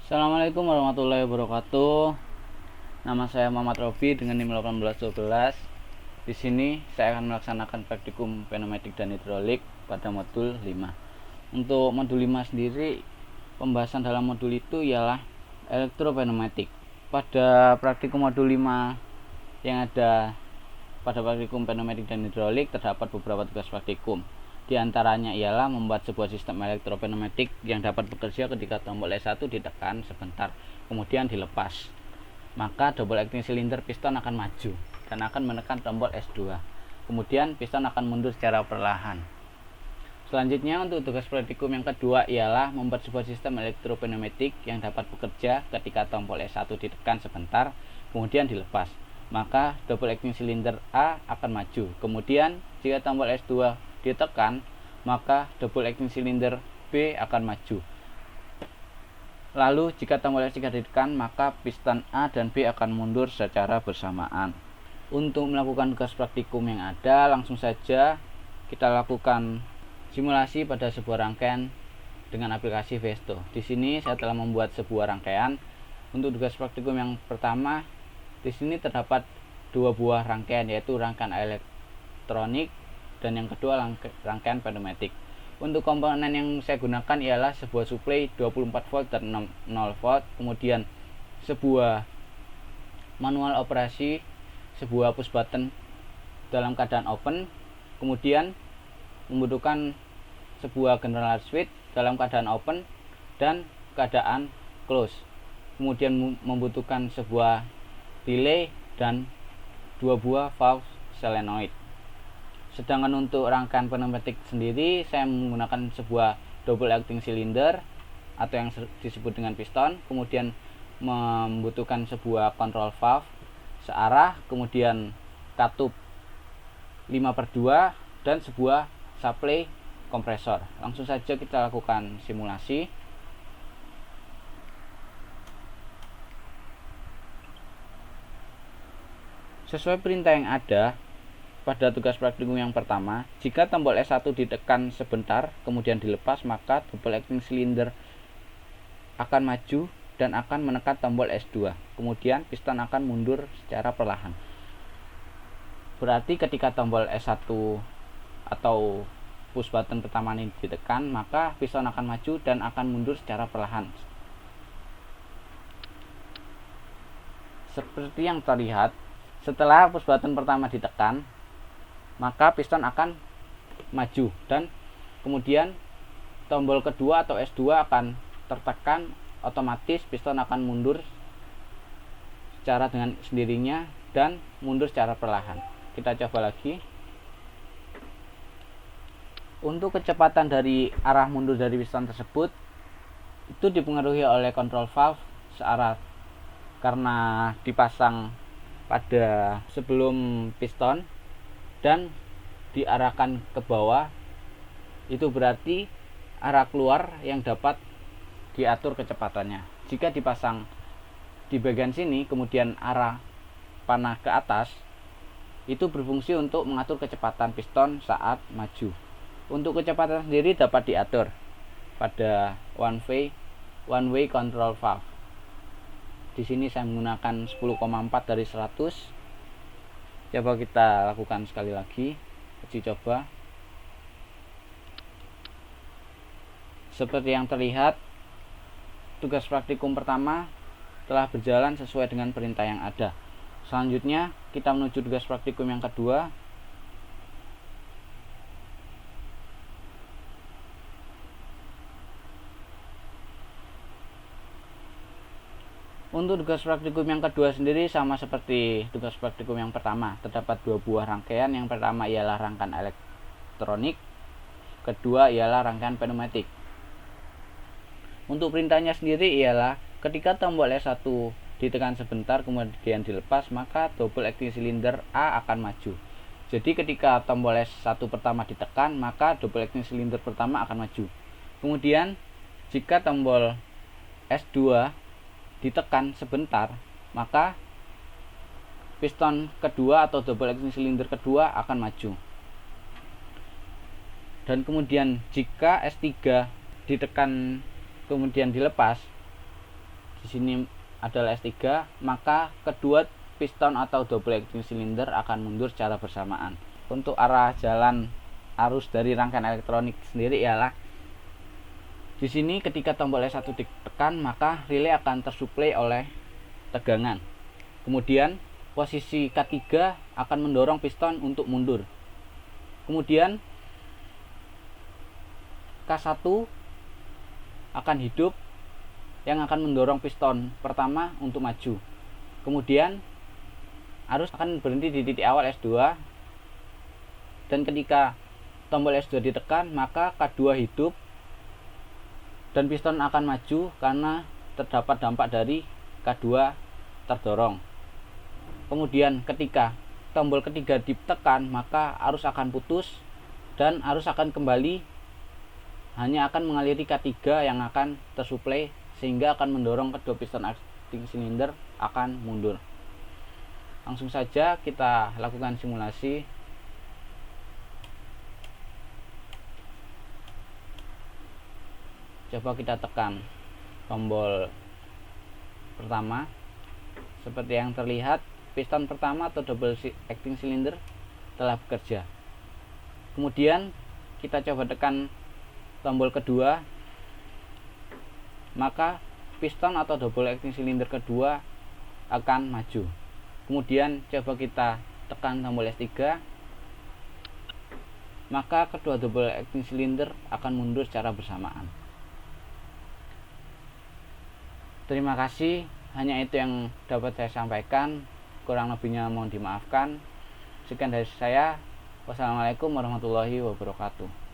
Assalamualaikum warahmatullahi wabarakatuh. Nama saya Muhammad Rofi dengan NIM 1812. Di sini saya akan melaksanakan praktikum pneumatik dan hidrolik pada modul 5. Untuk modul 5 sendiri, pembahasan dalam modul itu ialah elektropneumatik. Pada praktikum modul 5 yang ada pada praktikum pneumatik dan hidrolik terdapat beberapa tugas praktikum. Di antaranya ialah membuat sebuah sistem elektropneumatik yang dapat bekerja ketika tombol S1 ditekan sebentar, kemudian dilepas. Maka double acting cylinder piston akan maju dan akan menekan tombol S2. Kemudian piston akan mundur secara perlahan. Selanjutnya untuk tugas praktikum yang kedua ialah membuat sebuah sistem elektropneumatik yang dapat bekerja ketika tombol S1 ditekan sebentar, kemudian dilepas. Maka double acting cylinder A akan maju. Kemudian jika tombol S2 ditekan, maka double acting cylinder B akan maju. Lalu jika tombol S3 ditekan, maka piston A dan B akan mundur secara bersamaan. Untuk melakukan tugas praktikum yang ada, langsung saja kita lakukan simulasi pada sebuah rangkaian dengan aplikasi Vesto. Di sini saya telah membuat sebuah rangkaian. Untuk tugas praktikum yang pertama, di sini terdapat dua buah rangkaian, yaitu rangkaian elektronik dan yang kedua rangkaian pneumatik. Untuk komponen yang saya gunakan ialah sebuah suplai 24 volt dan 0 volt, kemudian sebuah manual operasi, sebuah push button dalam keadaan open, kemudian membutuhkan sebuah general switch dalam keadaan open dan keadaan close, kemudian membutuhkan sebuah relay dan dua buah valve solenoid. Sedangkan untuk rangkaian pneumatik sendiri, saya menggunakan sebuah double acting cylinder atau yang disebut dengan piston, kemudian membutuhkan sebuah control valve searah, kemudian katup 5/2 dan sebuah supply kompresor. Langsung saja kita lakukan simulasi. Sesuai perintah yang ada pada tugas praktikum yang pertama, jika tombol S1 ditekan sebentar kemudian dilepas, maka double acting cylinder akan maju dan akan menekan tombol S2. Kemudian piston akan mundur secara perlahan. Berarti ketika tombol S1 atau push button pertama ini ditekan, maka piston akan maju dan akan mundur secara perlahan. Seperti yang terlihat, setelah push button pertama ditekan, maka piston akan maju dan kemudian tombol kedua atau S2 akan tertekan, otomatis piston akan mundur secara dengan sendirinya dan mundur secara perlahan. Kita coba lagi. Untuk kecepatan dari arah mundur dari piston tersebut itu dipengaruhi oleh control valve searah karena dipasang pada sebelum piston dan diarahkan ke bawah. Itu berarti arah keluar yang dapat diatur kecepatannya. Jika dipasang di bagian sini kemudian arah panah ke atas, itu berfungsi untuk mengatur kecepatan piston saat maju. Untuk kecepatan sendiri dapat diatur pada one way control valve. Di sini saya menggunakan 10,4 dari 100. Coba kita lakukan sekali lagi, uji coba. Seperti yang terlihat, tugas praktikum pertama telah berjalan sesuai dengan perintah yang ada. Selanjutnya kita menuju tugas praktikum yang kedua. Untuk tugas praktikum yang kedua sendiri sama seperti tugas praktikum yang pertama. Terdapat dua buah rangkaian. Yang pertama ialah rangkaian elektronik, kedua ialah rangkaian pneumatik. Untuk perintahnya sendiri ialah ketika tombol S1 ditekan sebentar kemudian dilepas, maka double acting cylinder A akan maju. Jadi ketika tombol S1 pertama ditekan, maka double acting cylinder pertama akan maju. Kemudian jika tombol S2 ditekan sebentar, maka piston kedua atau double acting cylinder kedua akan maju. Dan kemudian jika S3 ditekan kemudian dilepas, di sini adalah S3, maka kedua piston atau double acting cylinder akan mundur secara bersamaan. Untuk arah jalan arus dari rangkaian elektronik sendiri ialah di sini ketika tombol S1 ditekan, maka relay akan tersuplai oleh tegangan. Kemudian posisi K3 akan mendorong piston untuk mundur. Kemudian K1 akan hidup yang akan mendorong piston pertama untuk maju. Kemudian arus akan berhenti di titik awal S2, dan ketika tombol S2 ditekan, maka K2 hidup dan piston akan maju karena terdapat dampak dari K2 terdorong. Kemudian ketika tombol ketiga ditekan, maka arus akan putus dan arus akan kembali, hanya akan mengaliri K3 yang akan tersuplai sehingga akan mendorong kedua piston acting cylinder akan mundur. Langsung saja kita lakukan simulasi. Coba kita tekan tombol pertama. Seperti yang terlihat, piston pertama atau double acting cylinder telah bekerja. Kemudian kita coba tekan tombol kedua, maka piston atau double acting cylinder kedua akan maju. Kemudian coba kita tekan tombol S3, maka kedua double acting cylinder akan mundur secara bersamaan. Terima kasih, hanya itu yang dapat saya sampaikan. Kurang lebihnya mohon dimaafkan. Sekian dari saya. Wassalamualaikum warahmatullahi wabarakatuh.